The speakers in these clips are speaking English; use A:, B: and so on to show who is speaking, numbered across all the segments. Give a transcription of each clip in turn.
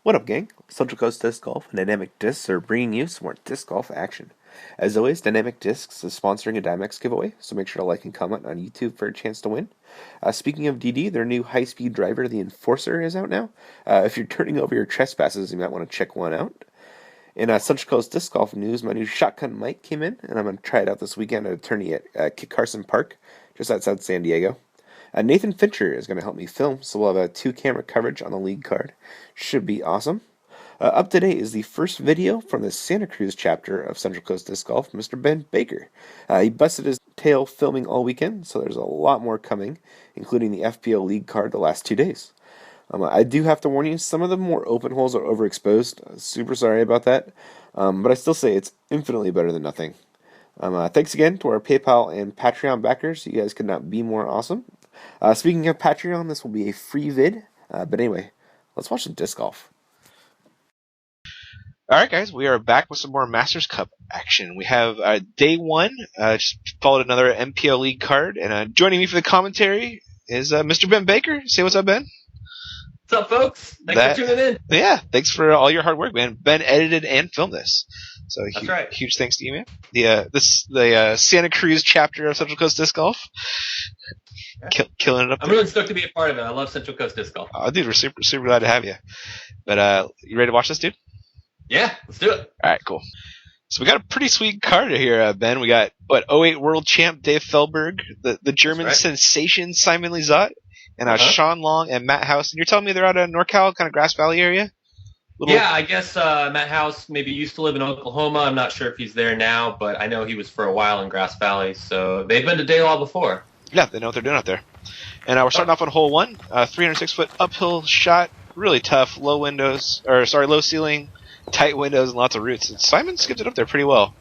A: What up, gang? Central Coast Disc Golf and Dynamic Discs are bringing you some more disc golf action. As always, Dynamic Discs is sponsoring a Dymex giveaway, so make sure to like and comment on YouTube for a chance to win. Speaking of DD, their new high-speed driver, the Enforcer, is out now. If you're turning over your trespasses, you might want to check one out. In Central Coast Disc Golf news, my new shotgun mic came in, and I'm going to try it out this weekend at a tourney at Kit Carson Park, just outside San Diego. Nathan Fincher is going to help me film, so we'll have a 2-camera coverage on the league card. Should be awesome. Up to date is the first video from the Santa Cruz chapter of Central Coast Disc Golf, Mr. Ben Baker. He busted his tail filming all weekend, so there's a lot more coming, including the FPO league card the last 2 days. I do have to warn you, some of the more open holes are overexposed. Super sorry about that, but I still say it's infinitely better than nothing. Thanks again to our PayPal and Patreon backers. You guys could not be more awesome. Speaking of Patreon, this will be a free vid. But anyway, let's watch some disc golf.
B: Alright guys, we are back with some more Masters Cup action. We have day one, just followed another MPL League card, and joining me for the commentary is Mr. Ben Baker. Say what's up, Ben.
C: What's up, folks? Thanks for tuning in.
B: Yeah, thanks for all your hard work, man. Ben edited and filmed this. So
C: That's right.
B: Huge thanks to you, man. The Santa Cruz chapter of Central Coast Disc Golf. Killing it up there.
C: I'm really stoked to be a part of it. I love Central Coast Disc Golf.
B: Oh, dude, we're super glad to have you. But you ready to watch this, dude?
C: Yeah, let's do it.
B: All right, cool. So we got a pretty sweet card here, Ben. We got '08 World Champ Dave Feldberg, the German sensation Simon Lizotte, and Sean Long and Matt House. And you're telling me they're out of NorCal, kind of Grass Valley area?
C: Yeah, I guess Matt House maybe used to live in Oklahoma. I'm not sure if he's there now, but I know he was for a while in Grass Valley. So they've been to De La before.
B: Yeah, they know what they're doing out there. And we're starting off on hole one, 306-foot uphill shot, really tough, low ceiling, tight windows, and lots of roots. And Simon skipped it up there pretty well.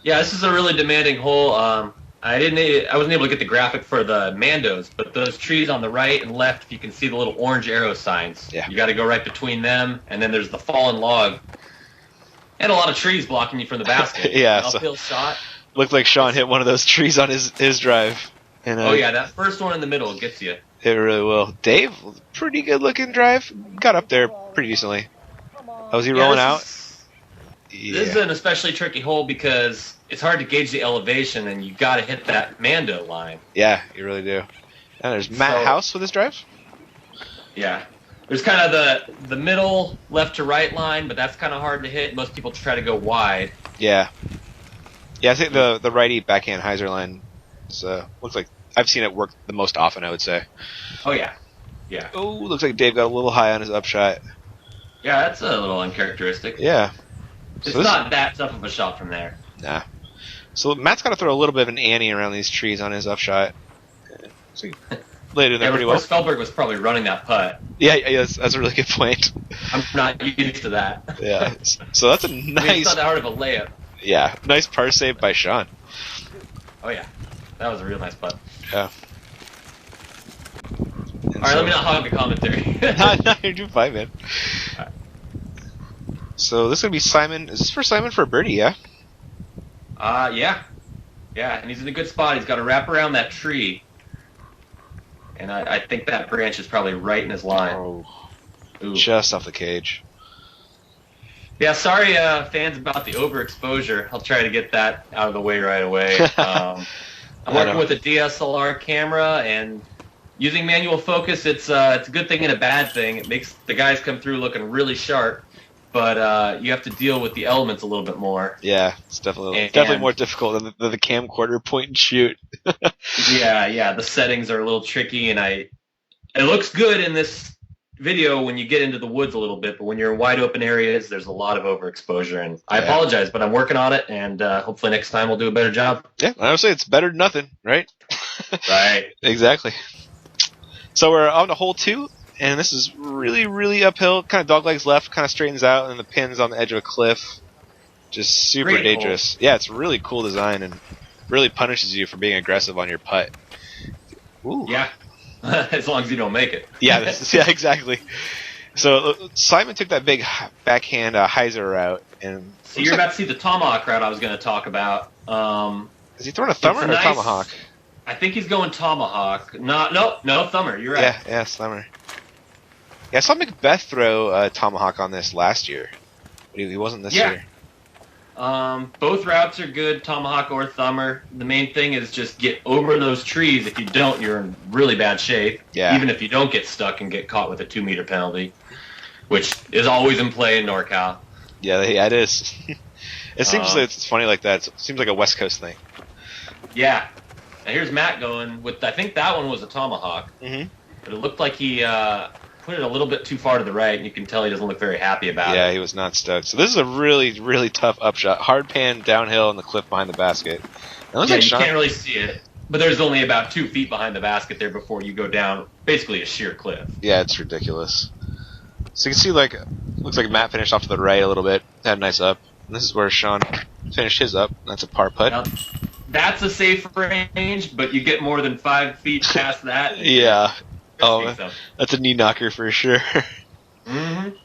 C: Yeah, this is a really demanding hole. I wasn't able to get the graphic for the Mandos, but those trees on the right and left, you can see the little orange arrow signs.
B: Yeah.
C: You got to go right between them, and then there's the fallen log, and a lot of trees blocking you from the basket.
B: Yeah,
C: uphill shot.
B: Looked like Sean hit one of those trees on his drive. And,
C: oh yeah, that first one in the middle gets you.
B: It really will. Dave, pretty good looking drive. Got up there pretty decently. Was he rolling out?
C: This is an especially tricky hole because it's hard to gauge the elevation, and you got to hit that Mando line.
B: Yeah, you really do. And there's Matt House with his drive.
C: Yeah. There's kind of the middle left to right line, but that's kind of hard to hit. Most people try to go wide.
B: Yeah. Yeah, I think the righty backhand hyzer line looks like I've seen it work the most often, I would say.
C: Oh, yeah. Yeah.
B: Oh, looks like Dave got a little high on his upshot.
C: Yeah, that's a little uncharacteristic.
B: Yeah.
C: It's not that tough of a shot from there.
B: Nah. So Matt's got to throw a little bit of an ante around these trees on his upshot. So he laid it there pretty well.
C: Feldberg was probably running that putt.
B: Yeah, that's a really good point.
C: I'm not used to that.
B: Yeah. So that's a nice...
C: It's not that hard of a layup.
B: Yeah, nice par save by Sean.
C: Oh, yeah. That was a real nice putt.
B: Yeah.
C: All right, let me not hog the commentary.
B: No, you're doing fine, man.
C: Right.
B: So this is going to be Simon. Is this for Simon for a birdie, yeah?
C: Yeah. Yeah, and he's in a good spot. He's got to wrap around that tree. And I think that branch is probably right in his line.
B: Oh,
C: ooh.
B: Just off the cage.
C: Yeah, sorry, fans, about the overexposure. I'll try to get that out of the way right away. I'm working with a DSLR camera, and using manual focus, it's a good thing and a bad thing. It makes the guys come through looking really sharp, but you have to deal with the elements a little bit more.
B: Yeah, it's definitely more difficult than the camcorder point and shoot.
C: Yeah, the settings are a little tricky, and it looks good in this video when you get into the woods a little bit, but when you're in wide open areas, there's a lot of overexposure, and I apologize, but I'm working on it, and hopefully next time we'll do a better job.
B: Yeah, I would say it's better than nothing, right?
C: Right.
B: Exactly. So we're on to hole two, and this is really, really uphill, kind of doglegs left, kind of straightens out, and the pin's on the edge of a cliff. Just super dangerous. Yeah, it's really cool design, and really punishes you for being aggressive on your putt. Ooh.
C: Yeah. As long as you don't make it.
B: Yeah, exactly. So Simon took that big backhand hyzer route, and
C: so you're about to see the tomahawk route I was going to talk about.
B: Is he throwing a thumber or a tomahawk?
C: I think he's going tomahawk. No, thumber. You're right.
B: Yeah, thumber. Yeah, I saw Macbeth throw a tomahawk on this last year. But he wasn't this year.
C: Both routes are good, tomahawk or thumber. The main thing is just get over those trees. If you don't, you're in really bad shape.
B: Yeah.
C: Even if you don't get stuck and get caught with a 2-meter penalty, which is always in play in NorCal.
B: Yeah, it is. It seems like it's funny like that. It seems like a West Coast thing.
C: Yeah. Now here's Matt going with, I think that one was a tomahawk.
B: Mm-hmm.
C: But it looked like he put it a little bit too far to the right, and you can tell he doesn't look very happy about it.
B: Yeah, he was not stoked. So this is a really, really tough upshot. Hard pan downhill in the cliff behind the basket.
C: You can't really see it. But there's only about 2 feet behind the basket there before you go down basically a sheer cliff.
B: Yeah, it's ridiculous. So you can see, like, looks like Matt finished off to the right a little bit. Had a nice up. And this is where Sean finished his up. That's a par putt.
C: Now, that's a safe range, but you get more than 5 feet past that.
B: Yeah. Oh, that's a knee knocker for sure.
C: Mm-hmm.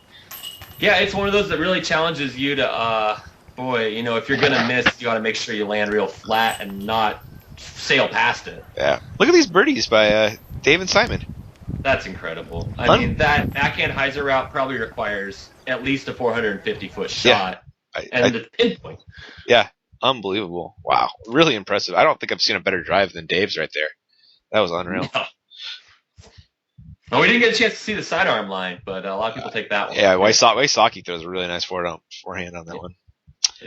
C: Yeah, it's one of those that really challenges you to, if you're going to miss, you got to make sure you land real flat and not sail past it.
B: Yeah. Look at these birdies by Dave and Simon.
C: That's incredible. I mean, that backhand hyzer route probably requires at least a 450-foot shot. And the pinpoint.
B: Yeah, unbelievable. Wow, really impressive. I don't think I've seen a better drive than Dave's right there. That was unreal.
C: No. Well, we didn't get a chance to see the sidearm line, but a lot of people take that one.
B: Yeah, Wysocki throws a really nice forehand on that one.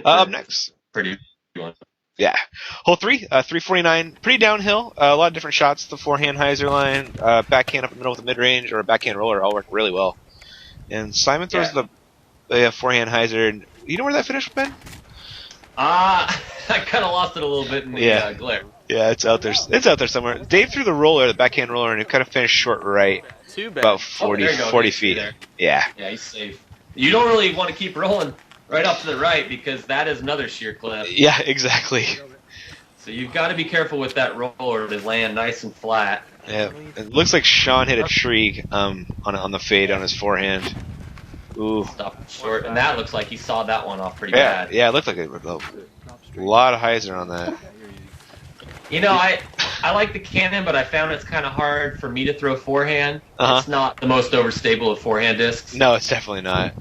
B: Up next.
C: Pretty one.
B: Yeah. Hole 3, 349, pretty downhill. A lot of different shots. The forehand hyzer line, backhand up the middle with a mid-range, or a backhand roller all work really well. And Simon throws the forehand hyzer. You know where that finished, Ben?
C: I kind of lost it a little bit in the glare.
B: Yeah, it's out there. It's out there somewhere. Dave threw the roller, the backhand roller, and it kind of finished short right. About 40 feet.
C: There.
B: Yeah.
C: Yeah, he's safe. You don't really want to keep rolling right up to the right because that is another sheer cliff.
B: Yeah, exactly.
C: So you've got to be careful with that roller to land nice and flat.
B: Yeah, it looks like Sean hit a tree on the fade on his forehand. Ooh.
C: Stopped short, and that looks like he saw that one off pretty bad.
B: Yeah, it looked like a lot of hyzer on that.
C: You know, I like the cannon, but I found it's kind of hard for me to throw forehand. It's not the most overstable of forehand discs.
B: No, it's definitely not.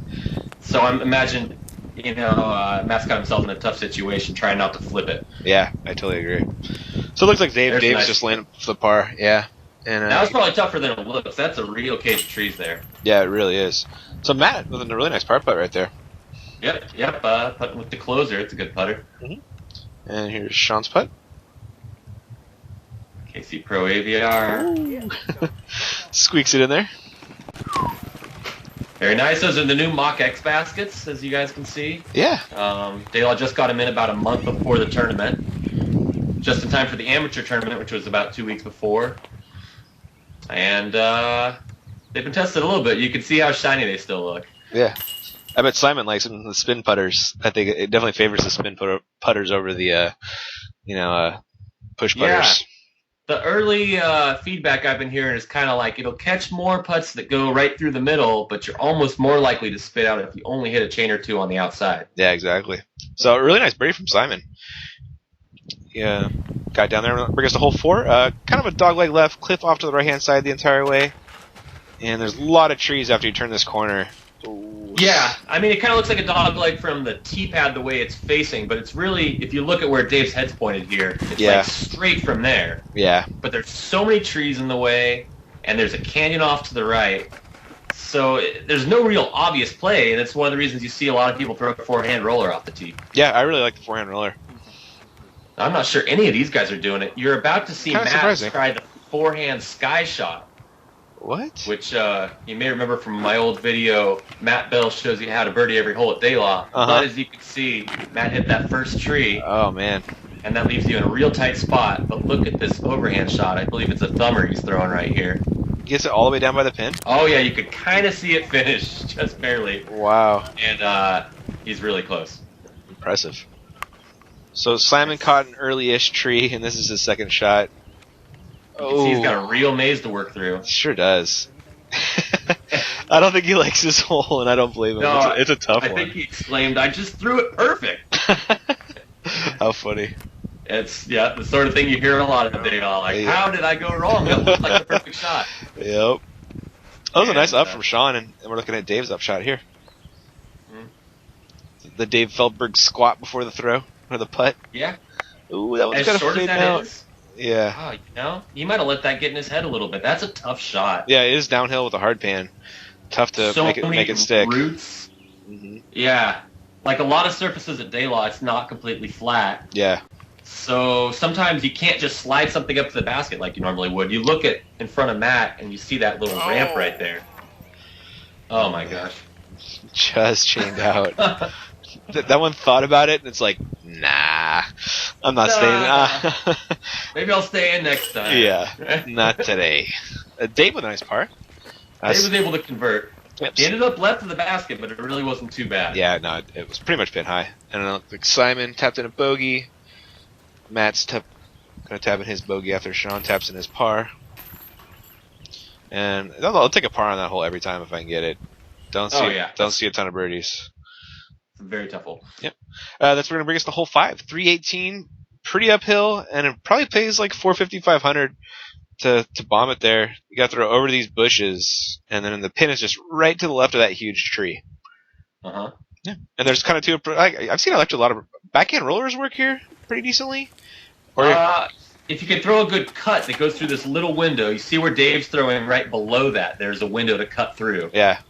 C: So I'm imagine, Matt's got himself in a tough situation trying not to flip it.
B: Yeah, I totally agree. So it looks like Dave's just landing for the par. Yeah. And
C: that was probably tougher than it looks. That's a real cage of trees there.
B: Yeah, it really is. So Matt with a really nice par putt right there.
C: Yep. Putting with the closer, it's a good putter.
B: Mm-hmm. And here's Sean's putt.
C: KC Pro AVR.
B: Squeaks it in there.
C: Very nice. Those are the new Mach X baskets, as you guys can see.
B: Yeah.
C: They just got them in about a month before the tournament. Just in time for the amateur tournament, which was about 2 weeks before. And they've been tested a little bit. You can see how shiny they still look.
B: Yeah. I bet Simon likes them, the spin putters. I think it definitely favors the spin putters over the, push putters.
C: Yeah. The early feedback I've been hearing is kind of like it'll catch more putts that go right through the middle, but you're almost more likely to spit out if you only hit a chain or two on the outside.
B: Yeah, exactly. So a really nice birdie from Simon. Yeah, got down there, bring us to hole 4. Kind of a dogleg left, cliff off to the right-hand side the entire way. And there's a lot of trees after you turn this corner. Ooh.
C: Yeah, I mean, it kind of looks like a dogleg from the tee pad the way it's facing, but it's really, if you look at where Dave's head's pointed here, it's like straight from there.
B: Yeah.
C: But there's so many trees in the way, and there's a canyon off to the right. So there's no real obvious play, and it's one of the reasons you see a lot of people throw a forehand roller off the tee.
B: Yeah, I really like the forehand roller.
C: I'm not sure any of these guys are doing it. You're about to see Matt try the forehand sky shot.
B: What?
C: Which you may remember from my old video, Matt Bell shows you how to birdie every hole at Daylaw. But as you can see, Matt hit that first tree.
B: Oh, man.
C: And that leaves you in a real tight spot. But look at this overhand shot. I believe it's a thumber he's throwing right here.
B: Gets it all the way down by the pin?
C: Oh, yeah, you could kind of see it finish, just barely.
B: Wow.
C: And he's really close.
B: Impressive. So Simon caught an early-ish tree, and this is his second shot.
C: You can see he's got a real maze to work through.
B: Sure does. I don't think he likes this hole, and I don't blame him. No, it's a tough one.
C: I think he exclaimed, "I just threw it perfect."
B: How funny.
C: It's the sort of thing you hear a lot of the day. Like, how did I go wrong? That looked like a perfect shot.
B: Yep. That was a nice up from Sean, and we're looking at Dave's up shot here. The Dave Feldberg squat before the throw or the putt.
C: Yeah.
B: Ooh, that one's
C: As
B: got to fade out. Yeah.
C: Oh, you know, he might have let that get in his head a little bit. That's a tough shot.
B: Yeah, it is downhill with a hard pan. Tough to make it stick.
C: Roots. Yeah. Like a lot of surfaces at Daylaw, it's not completely flat.
B: Yeah.
C: So sometimes you can't just slide something up to the basket like you normally would. You look at in front of Matt and you see that little ramp right there. Oh my gosh.
B: Just chained out. That one thought about it and it's like, nah, I'm not staying.
C: Maybe I'll stay in next time.
B: Yeah, not today. Dave with a nice par.
C: Dave was able to convert.
B: Yep.
C: He ended up left of the basket, but it really wasn't too bad.
B: Yeah, no, it was pretty much pin high. And like Simon tapped in a bogey. Matt's gonna tap in his bogey after Sean taps in his par. And I'll take a par on that hole every time if I can get it. Don't see a ton of birdies.
C: It's a very tough hole.
B: Yep. That's gonna bring us to hole 5. 318, pretty uphill, and it probably pays like 450, 500 to bomb it there. You got to throw over these bushes, and then the pin is just right to the left of that huge tree.
C: Yeah.
B: And there's kind of two. I've seen a lot of backhand rollers work here pretty decently.
C: If you can throw a good cut that goes through this little window, you see where Dave's throwing right below that. There's a window to cut through.
B: Yeah.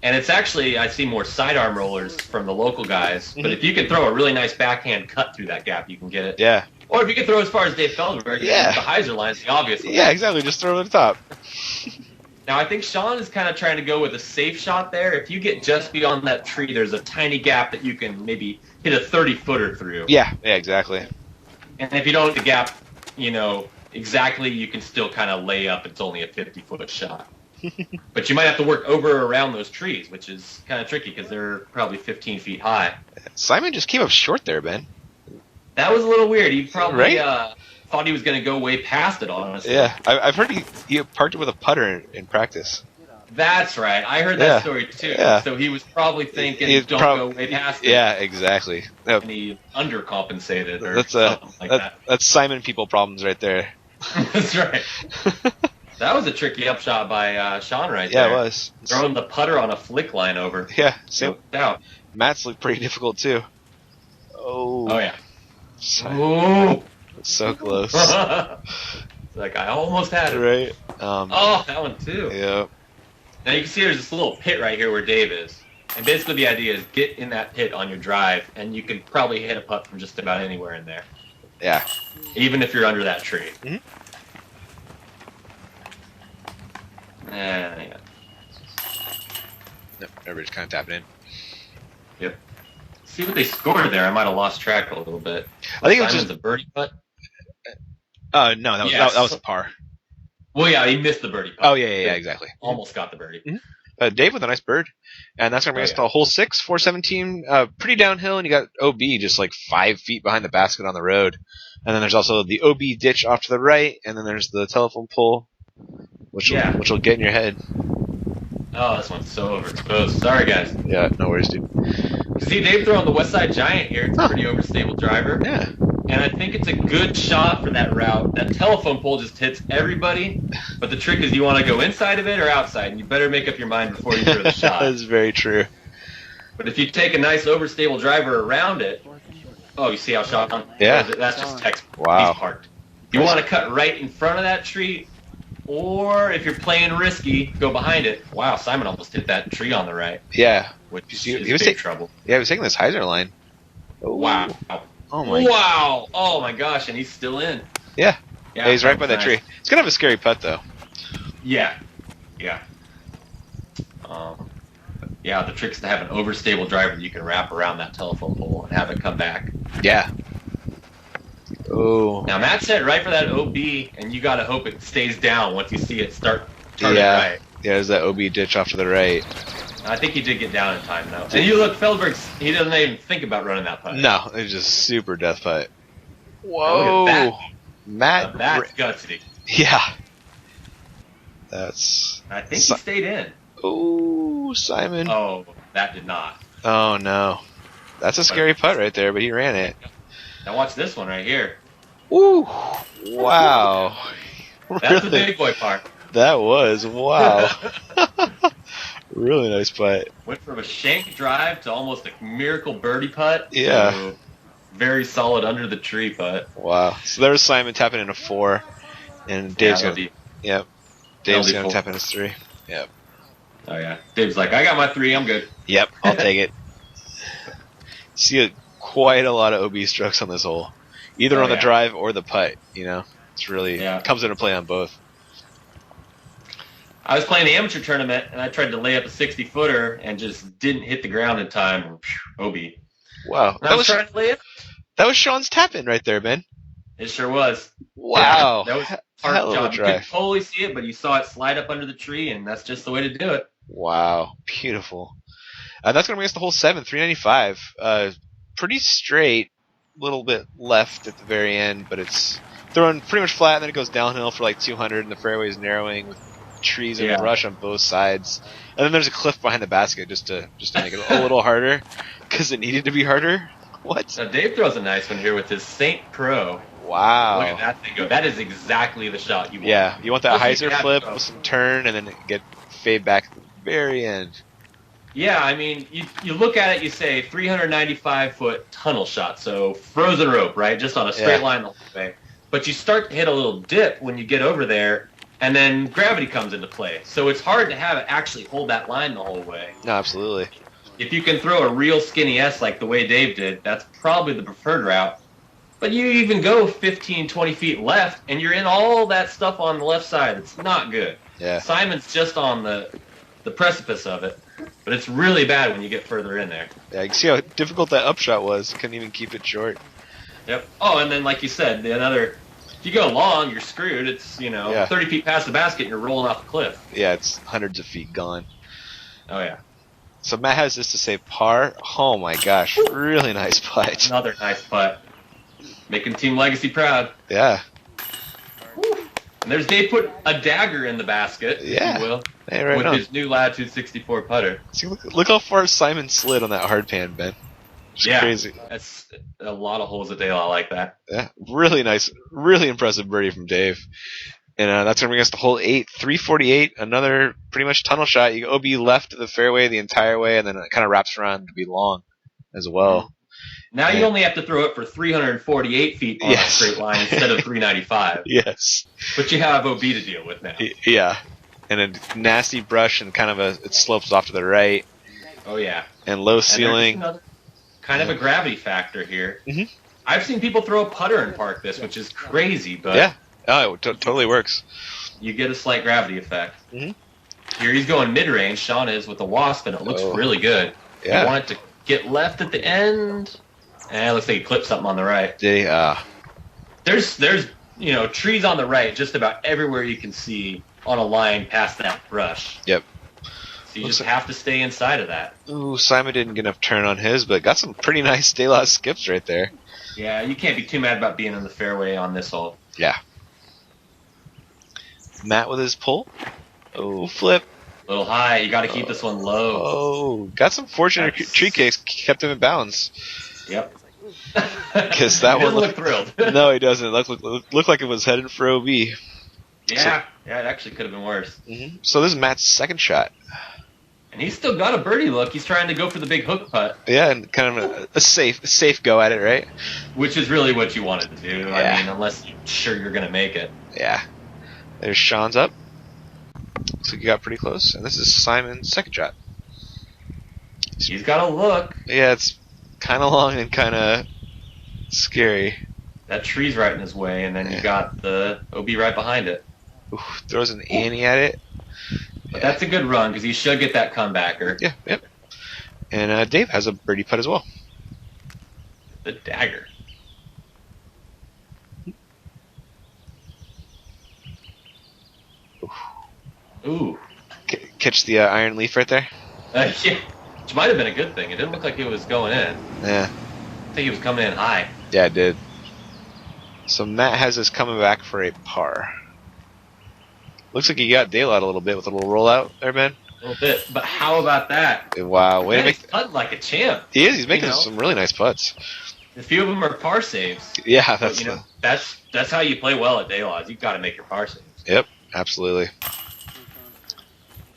C: And it's actually, I see more sidearm rollers from the local guys. But if you can throw a really nice backhand cut through that gap, you can get it.
B: Yeah.
C: Or if you can throw as far as Dave Feldberg, the hyzer line's the obvious one.
B: Yeah, exactly. Just throw it at the top.
C: Now, I think Sean is kind of trying to go with a safe shot there. If you get just beyond that tree, there's a tiny gap that you can maybe hit a 30-footer through.
B: Yeah, exactly.
C: And if you don't hit the gap, exactly, you can still kind of lay up. It's only a 50-foot shot. But you might have to work over or around those trees, which is kind of tricky because they're probably 15 feet high.
B: Simon just came up short there, Ben.
C: That was a little weird. He probably thought he was going to go way past it, honestly.
B: Yeah, I've heard he parked it with a putter in practice.
C: That's right. I heard that story, too.
B: Yeah.
C: So he was probably thinking, don't go way past it.
B: Yeah, exactly.
C: And he undercompensated or something like that.
B: That's Simon people problems right there.
C: That's right. That was a tricky upshot by Sean right there.
B: Yeah, it was.
C: Throwing the putter on a flick line over.
B: Yeah, same.
C: No doubt.
B: Matt's looked pretty difficult, too.
C: Oh, yeah.
B: Ooh. That's so close.
C: Like, I almost had it.
B: Right.
C: That one, too.
B: Yeah.
C: Now, you can see there's this little pit right here where Dave is. And basically the idea is get in that pit on your drive, and you can probably hit a putt from just about anywhere in there.
B: Yeah.
C: Even if you're under that tree. Yeah.
B: Nope, everybody's kind of tapping in.
C: Yep. See what they scored there. I might have lost track a little bit.
B: I think it was just
C: a birdie putt.
B: No, that was a par.
C: Well, yeah, he missed the birdie putt.
B: Oh yeah, exactly.
C: Almost got the birdie.
B: Dave with a nice bird, and that's gonna bring us to hole 6, 417. Pretty downhill, and you got OB just like 5 feet behind the basket on the road, and then there's also the OB ditch off to the right, and then there's the telephone pole, which will get in your head.
C: Oh, this one's so overexposed. Sorry, guys.
B: Yeah, no worries, dude.
C: See, Dave throwing the West Side Giant here. It's a pretty overstable driver.
B: Yeah.
C: And I think it's a good shot for that route. That telephone pole just hits everybody. But the trick is you want to go inside of it or outside. And you better make up your mind before you throw the shot.
B: That's very true.
C: But if you take a nice overstable driver around it, you see how Sean?
B: Yeah.
C: That's just textbook.
B: Wow.
C: He's parked. You want to cut right in front of that tree, or if you're playing risky, go behind it. Wow, Simon almost hit that tree on the right.
B: Yeah.
C: Which
B: he was
C: big trouble.
B: Yeah, he was taking this hyzer line.
C: Oh. Wow.
B: Oh my.
C: Wow. Oh my gosh, and he's still in.
B: Yeah. Yeah, he's right by that tree. It's gonna have a scary putt though.
C: Yeah. Yeah, the trick's to have an overstable driver that you can wrap around that telephone pole and have it come back.
B: Yeah. Oh.
C: Now Matt said right for that OB, and you gotta hope it stays down once you see it start turning right.
B: Yeah, there's that OB ditch off to the right.
C: I think he did get down in time though. And you look, Feldberg, he doesn't even think about running that putt.
B: No, it's just super death putt.
C: Whoa. Look at that.
B: Matt.
C: That's gutsy.
B: Yeah.
C: I think he stayed in.
B: Oh, Simon.
C: Oh, that did not.
B: Oh, no. That's a scary putt right there, but he ran it.
C: Now watch this one right here.
B: Woo. Wow.
C: That's the big boy part.
B: That was wow. Really nice putt.
C: Went from a shank drive to almost a miracle birdie putt
B: Yeah.
C: to very solid under the tree putt.
B: Wow. So there was Simon tapping in a 4, and Dave's
C: Yeah,
B: gonna. Yep. Dave's gonna
C: LD4.
B: tap in his 3. Yep.
C: Oh yeah, Dave's like, I got my 3, I'm good.
B: Yep. I'll take it. See quite a lot of OB strokes on this hole, either
C: Oh,
B: on the
C: yeah.
B: drive or the putt. You know, it's really comes into play on both.
C: I was playing the amateur tournament, and I tried to lay up a 60-footer and just didn't hit the ground in time. And, OB.
B: Wow.
C: And I was trying to lay it.
B: That was Sean's tap-in right there, man.
C: It sure was.
B: Wow.
C: Yeah, that was part of the job. You couldn't totally see it, but you saw it slide up under the tree, and that's just the way to do it.
B: Wow. Beautiful. That's going to bring us the hole 7, 395. Pretty straight, little bit left at the very end, but it's throwing pretty much flat, and then it goes downhill for like 200, and the fairway is narrowing with trees and brush on both sides. And then there's a cliff behind the basket just to make it a little harder, because it needed to be harder. What?
C: Now Dave throws a nice one here with his Saint Pro.
B: Wow.
C: Look at that thing go. That is exactly the shot you want.
B: Yeah, you want that
C: Plus,
B: hyzer flip with some turn, and then get fade back at the very end.
C: Yeah, I mean, you look at it, you say 395-foot tunnel shot, so frozen rope, right? Just on a straight line the whole way. But you start to hit a little dip when you get over there, and then gravity comes into play. So it's hard to have it actually hold that line the whole way.
B: No, absolutely.
C: If you can throw a real skinny S like the way Dave did, that's probably the preferred route. But you even go 15, 20 feet left, and you're in all that stuff on the left side. It's not good.
B: Yeah.
C: Simon's just on the precipice of it. But it's really bad when you get further in there.
B: Yeah, you can see how difficult that upshot was. Couldn't even keep it short.
C: Yep. Oh, and then like you said, if you go long, you're screwed. It's 30 feet past the basket, and you're rolling off the cliff.
B: Yeah, it's hundreds of feet gone.
C: Oh yeah.
B: So Matt has this to say par. Oh my gosh, really nice putt.
C: Another nice putt, making Team Legacy proud.
B: Yeah.
C: And there's Dave put a dagger in the basket,
B: yeah.
C: if you will,
B: hey, right
C: with
B: on.
C: his new Latitude 64 putter.
B: See, look how far Simon slid on that hard pan, Ben. It's crazy.
C: That's a lot of holes a day. I like that.
B: Yeah, really nice, really impressive birdie from Dave. And that's going to bring us to hole 8, 348, another pretty much tunnel shot. You go OB left of the fairway the entire way, and then it kind of wraps around to be long as well.
C: Now you only have to throw it for 348 feet on a straight line instead of 395.
B: Yes.
C: But you have OB to deal with now.
B: Yeah. And a nasty brush and kind of it slopes off to the right.
C: Oh, yeah.
B: And low ceiling.
C: And kind of a gravity factor here.
B: Mm-hmm.
C: I've seen people throw a putter and park this, which is crazy, but
B: yeah. Oh, it totally works.
C: You get a slight gravity effect.
B: Mm-hmm.
C: Here he's going mid-range. Sean is with the wasp, and it looks really good.
B: Yeah.
C: You want it to get left at the end. And it looks like he clipped something on the right.
B: Did he?
C: There's trees on the right just about everywhere you can see on a line past that brush.
B: Yep.
C: So you just have to stay inside of that.
B: Ooh, Simon didn't get enough turn on his, but got some pretty nice de la skips right there.
C: Yeah, you can't be too mad about being in the fairway on this hole.
B: Yeah. Matt with his pull. Oh, flip.
C: A little high. You got to keep this one low.
B: Oh, got some fortunate tree cakes, kept him in bounds.
C: Yep.
B: Because that one
C: look thrilled.
B: No, he doesn't. Looked like it was headed for OB.
C: Yeah, it actually could have been worse.
B: Mm-hmm. So this is Matt's second shot.
C: And he's still got a birdie look. He's trying to go for the big hook putt.
B: Yeah, and kind of a safe go at it, right?
C: Which is really what you wanted to do.
B: Yeah.
C: I mean, unless you're sure you're going to make it.
B: Yeah. There's Sean's up. Looks like he got pretty close. And this is Simon's second shot.
C: He's got a look.
B: Yeah, it's kind of long and kind of scary.
C: That tree's right in his way, and then you got the OB right behind it.
B: Ooh, throws an Annie at it.
C: But that's a good run, because he should get that comebacker.
B: Yeah, yep. And Dave has a birdie putt as well.
C: The dagger. Ooh.
B: Catch the iron leaf right there?
C: Yeah. Which might have been a good thing. It didn't look like it was going in.
B: Yeah.
C: I think he was coming in high.
B: Yeah, it did. So Matt has this coming back for a par. Looks like he got daylight a little bit with a little rollout there, Ben.
C: A little bit. But how about that?
B: Wow. Way to
C: He's putting like a champ.
B: He is. He's making some really nice putts.
C: A few of them are par saves.
B: Yeah,
C: But, that's how you play well at Daylight. You've got to make your par saves.
B: Yep. Absolutely.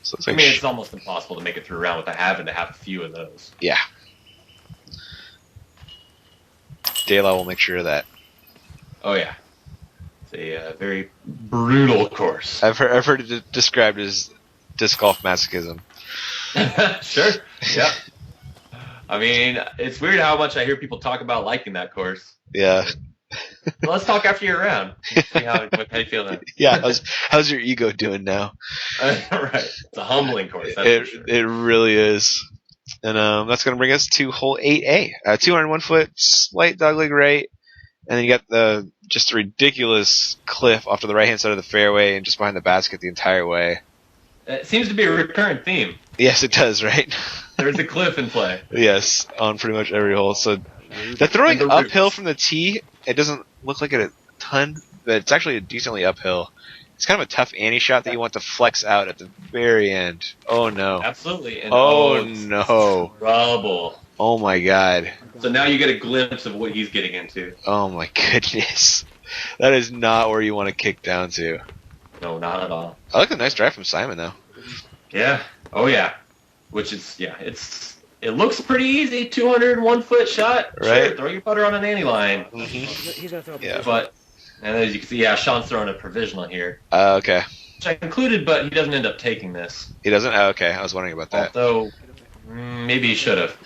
B: So it's
C: I
B: like
C: mean, it's almost impossible to make it through a round without having to have a few of those.
B: yeah. Dayla will make sure of that.
C: Oh yeah, it's a very brutal course.
B: I've heard it described as disc golf masochism.
C: Sure. Yeah. I mean, it's weird how much I hear people talk about liking that course.
B: Yeah.
C: Well, let's talk after you're around. See how you feel now.
B: Yeah. How's your ego doing now?
C: Right. It's a humbling course. That's for sure.
B: It really is. And that's going to bring us to hole 8A. 201 foot, slight dogleg right. And then you got just a ridiculous cliff off to the right-hand side of the fairway and just behind the basket the entire way.
C: It seems to be a recurrent theme.
B: Yes, it does, right?
C: There's a cliff in play.
B: Yes, on pretty much every hole. So the throwing uphill from the tee, it doesn't look like it a ton, but it's actually decently uphill. It's kind of a tough ante shot that you want to flex out at the very end. Oh, no.
C: Absolutely. And
B: no.
C: Trouble.
B: Oh, my God.
C: So now you get a glimpse of what he's getting into.
B: Oh, my goodness. That is not where you want to kick down to.
C: No, not at all.
B: I like the nice drive from Simon, though.
C: Yeah. Oh, yeah. Which is, yeah, it looks pretty easy. 201 foot shot.
B: Right.
C: Sure, throw your putter on an ante line.
B: Yeah.
C: But, and as you can see, yeah, Sean's throwing a provisional here.
B: Okay.
C: Which I included, but he doesn't end up taking this.
B: He doesn't? Oh, okay. I was wondering about that.
C: Although, maybe he should have.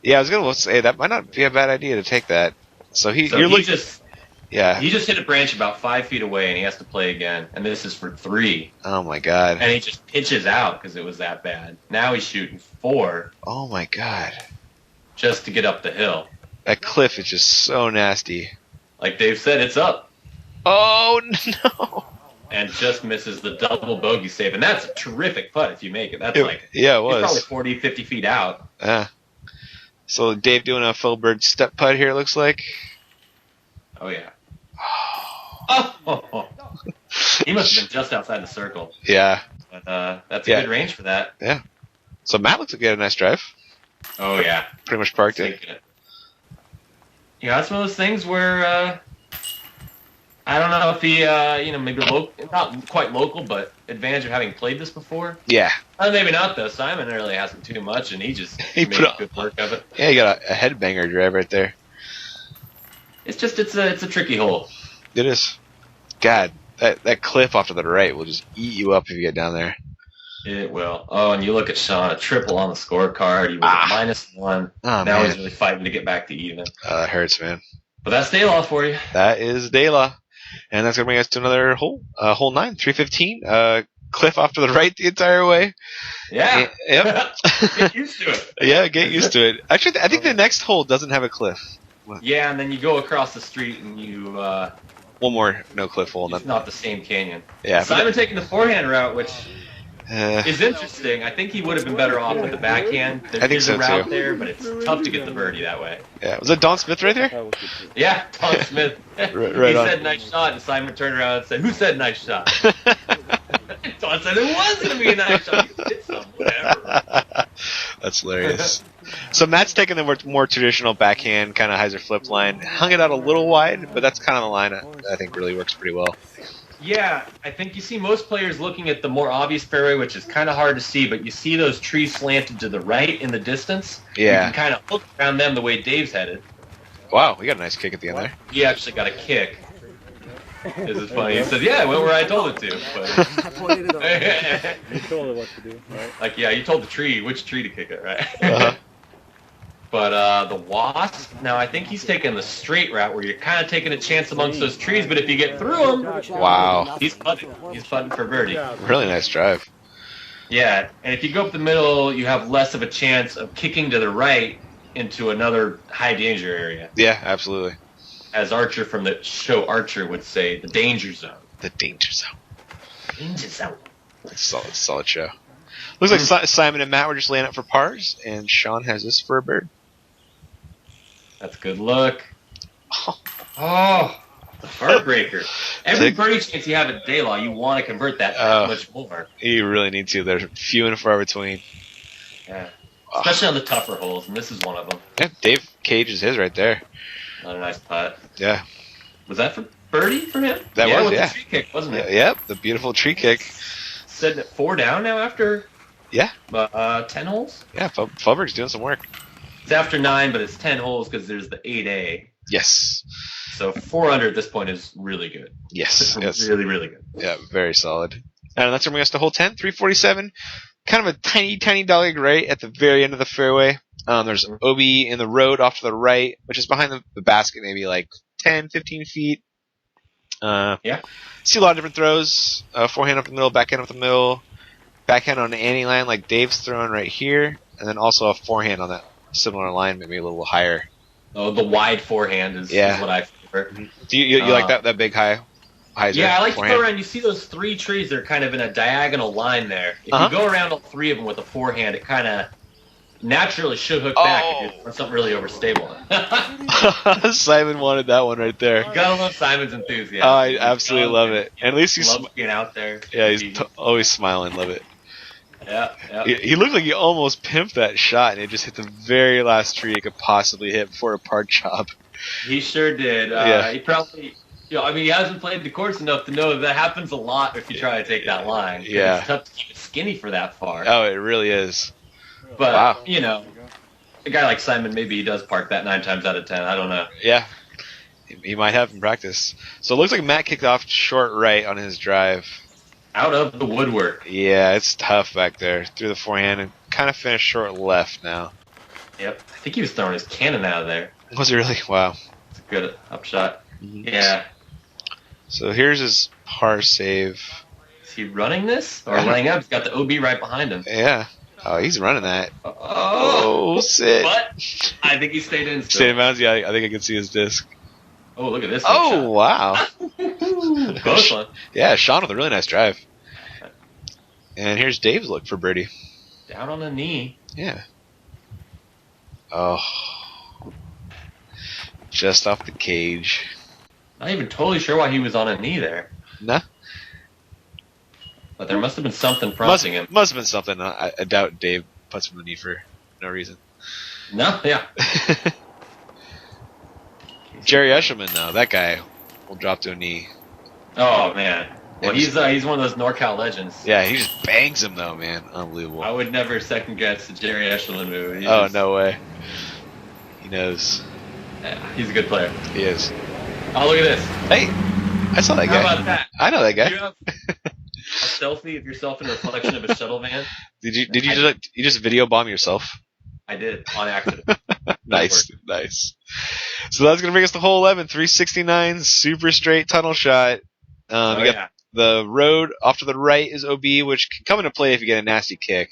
B: Yeah, I was going to say that might not be a bad idea to take that. So he just
C: hit a branch about 5 feet away, and he has to play again. And this is for 3.
B: Oh my God!
C: And he just pitches out because it was that bad. Now he's shooting 4.
B: Oh my God!
C: Just to get up the hill.
B: That cliff is just so nasty.
C: Like Dave said, it's up.
B: Oh no!
C: And just misses the double bogey save, and that's a terrific putt if you make it. That's
B: it
C: was.
B: He's
C: probably 40, 50 feet out.
B: Yeah. So Dave doing a Feldberg step putt here, it looks like.
C: Oh, yeah. Oh. He must have been just outside the circle.
B: Yeah.
C: But that's a good range for that.
B: Yeah. So Matt looks like he had a nice drive.
C: Oh, yeah.
B: Pretty much parked it.
C: Yeah, that's one of those things where I don't know if he, maybe not quite local, but advantage of having played this before.
B: Yeah.
C: Maybe not, though. Simon really hasn't too much, and he just made good work of it.
B: Yeah, he got a headbanger drive right there.
C: It's a tricky hole.
B: It is. God, that cliff off to the right will just eat you up if you get down there.
C: It will. Oh, and you look at Sean, a triple on the scorecard. He was at -1.
B: Oh,
C: now he's really fighting to get back to even.
B: That hurts, man.
C: But that's Daylaw for you.
B: That is Dayla. And that's going to bring us to another hole. Hole 9, 315. Cliff off to the right the entire way.
C: Yeah.
B: Yep.
C: Get used to it.
B: Yeah, get used to it. Actually, I think the next hole doesn't have a cliff.
C: Yeah, and then you go across the street and you...
B: one more no cliff hole.
C: It's not the same canyon.
B: Yeah.
C: Simon taking the forehand route, which is interesting. I think he would have been better off with the backhand.
B: I think so,
C: a route
B: too.
C: there, but it's tough to get the birdie that way.
B: Yeah. Was that Don Smith right there?
C: Yeah, Don Smith.
B: Right
C: he
B: on.
C: said nice shot, and Simon turned around and said, "Who said nice shot?" Don said, "It was going to be a nice shot. You hit some, whatever."
B: That's hilarious. So Matt's taking the more traditional backhand, kind of hyzer flip line. Hung it out a little wide, but that's kind of the line I think really works pretty well.
C: Yeah, I think you see most players looking at the more obvious fairway, which is kind of hard to see, but you see those trees slanted to the right in the distance.
B: Yeah.
C: You can kind of hook around them the way Dave's headed.
B: Wow, we got a nice kick at the end there.
C: He actually got a kick. This is funny. He said, "Yeah, I went where I told it to." But...
D: I pointed it out. You told it what to do, right?
C: Like, yeah, you told the tree which tree to kick it, right?
B: Uh-huh.
C: But the Wasp, now I think he's taking the straight route where you're kind of taking a chance amongst those trees, but if you get through them,
B: wow,
C: he's putting. He's putting for birdie.
B: Really nice drive.
C: Yeah, and if you go up the middle, you have less of a chance of kicking to the right into another high danger area.
B: Yeah, absolutely.
C: As Archer from the show Archer would say, the danger zone.
B: The danger zone.
C: Danger zone.
B: It's a solid show. Looks like Simon and Matt were just laying up for pars, and Sean has this for a bird.
C: That's a good look. Oh, the heartbreaker. Every birdie chance you have at Daylaw, you want to convert that much more.
B: You really need to. They're few and far between.
C: Yeah. Especially on the tougher holes, and this is one of them.
B: Yeah, Dave cages his right there.
C: Not a nice putt.
B: Yeah.
C: Was that for birdie for him?
B: That was,
C: with
B: yeah.
C: the tree kick, wasn't it?
B: Yep, the beautiful tree kick.
C: Sitting at 4 down now after 10 holes?
B: Yeah, Feldberg's doing some work.
C: It's after 9, but it's 10 holes because there's the 8A.
B: Yes.
C: So 4 under at this point is really good.
B: Yes.
C: Really, really good.
B: Yeah, very solid. And that's bringing us to hole 10, 347. Kind of a tiny, tiny dog right at the very end of the fairway. There's OB in the road off to the right, which is behind the basket, maybe like 10, 15 feet. See a lot of different throws. Forehand up the middle, backhand up the middle. Backhand on the ante line like Dave's throwing right here. And then also a forehand on that similar line, maybe a little higher.
C: Oh, the wide forehand is what I favor.
B: Do you like that big high?
C: Yeah, I like forehand? To go around. You see those 3 trees? They're kind of in a diagonal line there. If you go around all 3 of them with a forehand, it kind of naturally should hook back if you're something really overstable.
B: Simon wanted that one right there.
C: You gotta love Simon's enthusiasm.
B: Oh, I absolutely love it. And at least he's
C: loves being out there.
B: Yeah, he's always smiling. Love it.
C: Yeah.
B: He looked like he almost pimped that shot, and it just hit the very last tree it could possibly hit before a park job.
C: He sure did. He probably, he hasn't played the course enough to know that happens a lot if you try to take that line.
B: Yeah.
C: It's tough to keep it skinny for that far.
B: Oh, it really is.
C: But,
B: wow.
C: A guy like Simon, maybe he does park that 9 times out of 10. I don't know.
B: Yeah. He might have in practice. So it looks like Matt kicked off short right on his drive.
C: Out of the woodwork.
B: Yeah, it's tough back there. Through the forehand and kind of finished short left now.
C: Yep. I think he was throwing his cannon out of there.
B: Was it really? Wow.
C: It's a good upshot. Yeah.
B: So here's his par save.
C: Is he running this? Or laying up? He's got the OB right behind him.
B: Yeah. Oh, he's running that. Oh, sit.
C: But I think he stayed in still.
B: Stayed in bounds? Yeah, I think I can see his disc.
C: Oh, look at this.
B: Oh, wow.
C: Close one.
B: Yeah, Sean with a really nice drive. And here's Dave's look for birdie.
C: Down on the knee.
B: Yeah. Oh. Just off the cage.
C: Not even totally sure why he was on a knee there.
B: Nah.
C: But there must have been something prompting him.
B: Must have been something. I doubt Dave puts him on the knee for no reason.
C: No, yeah.
B: Jerry Eshelman, though, that guy will drop to a knee.
C: Oh, man. Well, he's one of those NorCal legends.
B: Yeah, he just bangs him, though, man. Unbelievable.
C: I would never second-guess the Jerry Eshelman move.
B: No way. He knows.
C: Yeah, he's a good player.
B: He is.
C: Oh, look at this.
B: Hey, I saw that guy.
C: How about that?
B: I know that guy.
C: You have a selfie of yourself in a reflection of a shuttle van?
B: Did you just video bomb yourself?
C: I did, on accident.
B: Nice. So that's going to bring us to hole 11, 369, super straight tunnel shot. You got the road off to the right is OB, which can come into play if you get a nasty kick.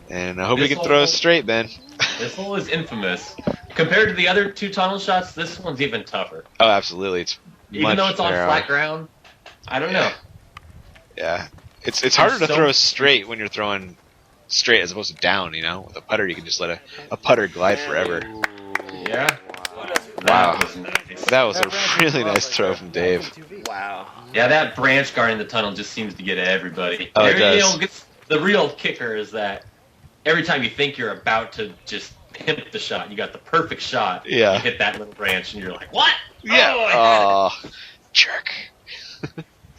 B: And I hope you can throw it straight, Ben.
C: This hole is infamous. Compared to the other 2 tunnel shots, this one's even tougher.
B: Oh, absolutely. It's
C: even though it's on flat ground, I don't know.
B: Yeah. It's harder to throw straight when you're throwing straight as opposed to down, With a putter, you can just let a putter glide forever.
C: Yeah.
B: Wow.
C: Nice.
B: That was a really nice throw from Dave.
C: Wow. Yeah, that branch guarding the tunnel just seems to get everybody.
B: Oh, it does.
C: The real kicker is that every time you think you're about to just pimp the shot, you got the perfect shot.
B: Yeah.
C: You hit that little branch and you're like, what?
B: Yeah.
C: Oh,
B: jerk.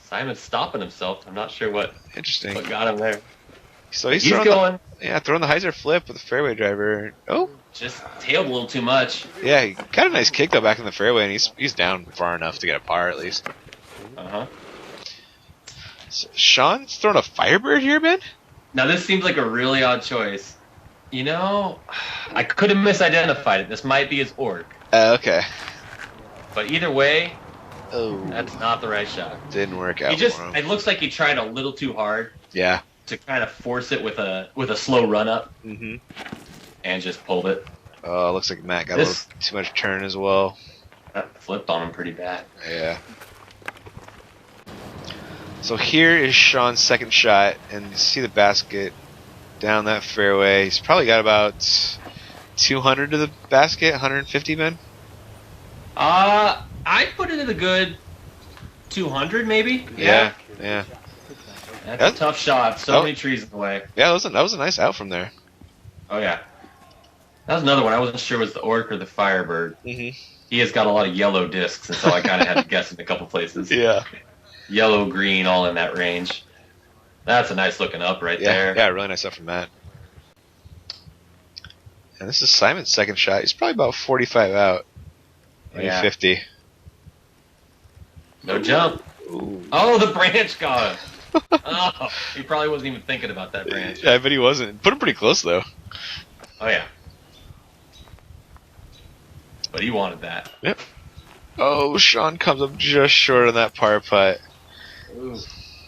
C: Simon's stopping himself. I'm not sure what got him there.
B: So he's throwing the hyzer flip with a fairway driver. Oh.
C: Just tailed a little too much.
B: Yeah, he got a nice kick though back in the fairway, and he's down far enough to get a par at least. So Sean's throwing a Firebird here, Ben?
C: Now this seems like a really odd choice. I could have misidentified it. This might be his orc.
B: Okay.
C: But either way, that's not the right shot.
B: Didn't work out.
C: It looks like he tried a little too hard.
B: Yeah.
C: To kind of force it with a slow run up.
B: Mm-hmm.
C: And just pulled it.
B: Oh, looks like Matt got a little too much turn as well.
C: That flipped on him pretty bad.
B: Yeah. So here is Sean's second shot, and you see the basket down that fairway. He's probably got about 200 to the basket, 150, Ben?
C: I'd put it at a good 200, maybe.
B: Yeah.
C: That's a tough shot. So many trees in the way.
B: Yeah, that was a nice out from there.
C: Oh, yeah. That was another one. I wasn't sure it was the Orc or the Firebird.
B: Mm-hmm.
C: He has got a lot of yellow discs, and so I kind of had to guess in a couple places.
B: Yeah.
C: Yellow, green, all in that range. That's a nice looking up right there.
B: Yeah, really nice up from Matt. And this is Simon's second shot. He's probably about 45 out. Maybe 50.
C: No jump.
B: Ooh.
C: Oh, the branch got him. Oh, he probably wasn't even thinking about that branch.
B: Yeah, I bet he wasn't. Put him pretty close, though.
C: Oh, yeah. But he wanted that.
B: Yep. Oh, Sean comes up just short on that par putt.
C: Ooh.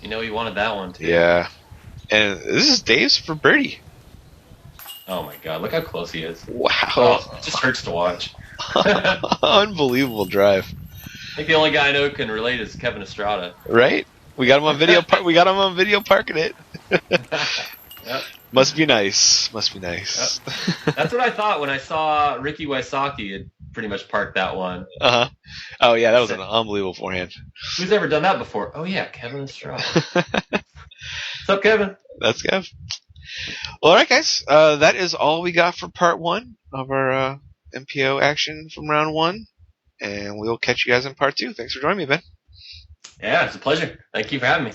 C: You know he wanted that one, too.
B: Yeah. And this is Dave's for birdie.
C: Oh, my God. Look how close he is.
B: Wow.
C: Oh, it just hurts to watch.
B: Unbelievable drive.
C: I think the only guy I know who can relate is Kevin Estrada.
B: Right? We got him on video. We got him on video parking it.
C: Yep.
B: Must be nice. Must be nice.
C: Yep. That's what I thought when I saw Ricky Wysocki had pretty much parked that one.
B: Uh-huh. Oh, yeah, that was an unbelievable forehand.
C: Who's ever done that before? Oh, yeah, Kevin Estrada. What's up, Kevin?
B: That's good. Well, all right, guys. That is all we got for part 1 of our MPO action from round 1. And we'll catch you guys in part 2. Thanks for joining me, Ben.
C: Yeah, it's a pleasure. Thank you for having me.